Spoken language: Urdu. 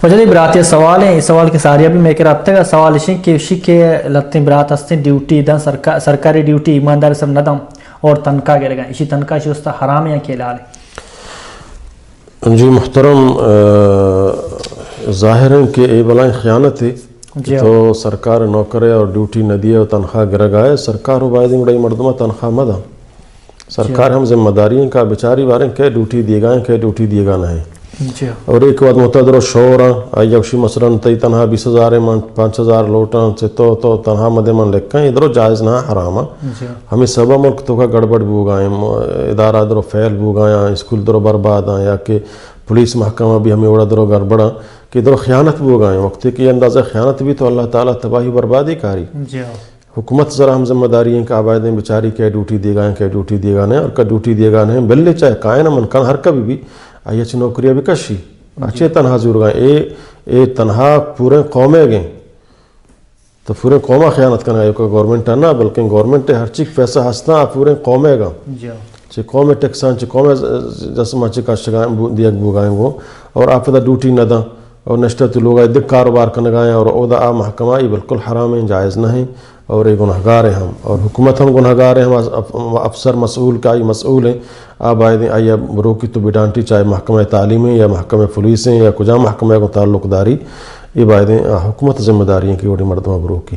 وجہ برات یہ سوال ہیں، اس سوال کے ساریہ بھی میں کرا تگا سوال ہے کہ شکے لتیں برات ہستیں ڈیوٹی دن سرکاری ڈیوٹی ایماندار سب ندم اور تنخواہ کے لگائیں، اسی تنخواہ سے اس حرام ہے کہ حلال ہے؟ جی محترم، ظاہر ہے کہ یہ بلائیں خیانت ہے تو سرکار نوکر اور ڈیوٹی نہ دیے اور تنخواہ گرگائے سرکار وائدیں بڑی مردمہ تنخواہ مدا سرکار ہم ذمہ داریوں کا بیچاری باریں کہ ڈیوٹی دیے گائیں کہ ڈیوٹی دیے گا نہیں اور ایک وقت متدر و شعوراں آئیوشی مثلاً تی تنہا 20,000 من 5,000 لوٹاں سے تو تنہا مدے من لکھیں ادھر جائز نہ حرام ہمیں سبا ملک تو کا گڑبڑ بو گائیں ادارہ درو فیل بو گائیں اسکول درو برباد ہیں یا کہ پولیس محکمہ بھی ہمیں اڑا درو گڑبڑا کہ ادھر خیانت بو گائیں وقت کی اندازہ خیانت بھی تو اللہ تعالیٰ تباہی بربادی کاری حکومت ذرا ہم ذمہ داری ہیں کہ آبائدیں بیچاری کہ ڈیوٹی دے گائیں کہ ڈیوٹی دے گا نہیں اور کہ ڈیوٹی دے گا نہیں بلے چاہے کائن من کن ہر کبھی بھی آئی اچھی نوکریاں بھی کشی اچھے تنہا ضرور گئے اے تنہا پورے قومیں گئیں تو پورے قومہ خیانت کرنا ہے گورنمنٹ ہے نا بلکہ گورنمنٹ ہر چیز پیسہ ہستا پورے قومیں گا چھ قومیں ٹیکسان چھ قومیں جسمہ چھ کاشتگائیں دیگ بوگائیں وہ اور آپ دا ڈیوٹی نہ دا اور نشتہ تو لوگ دک کاروبار کرنے گائیں اور او دا آ محکمہ یہ بالکل حرام ہیں جائز نہیں اور یہ گنہگار ہیں ہم اور حکومت ہم گنہگار ہیں ہم افسر مسئول کا یہ مسئول ہیں آپ آئے دیں آئیے بروکی تو بیڈانٹی چاہے محکمہ تعلیم ہیں یا محکمہ پولیس ہیں یا کجا محکمہ کو تعلق داری یہ بائے دیں حکومت ذمہ داری ہیں کہ وہ مردمہ بروکی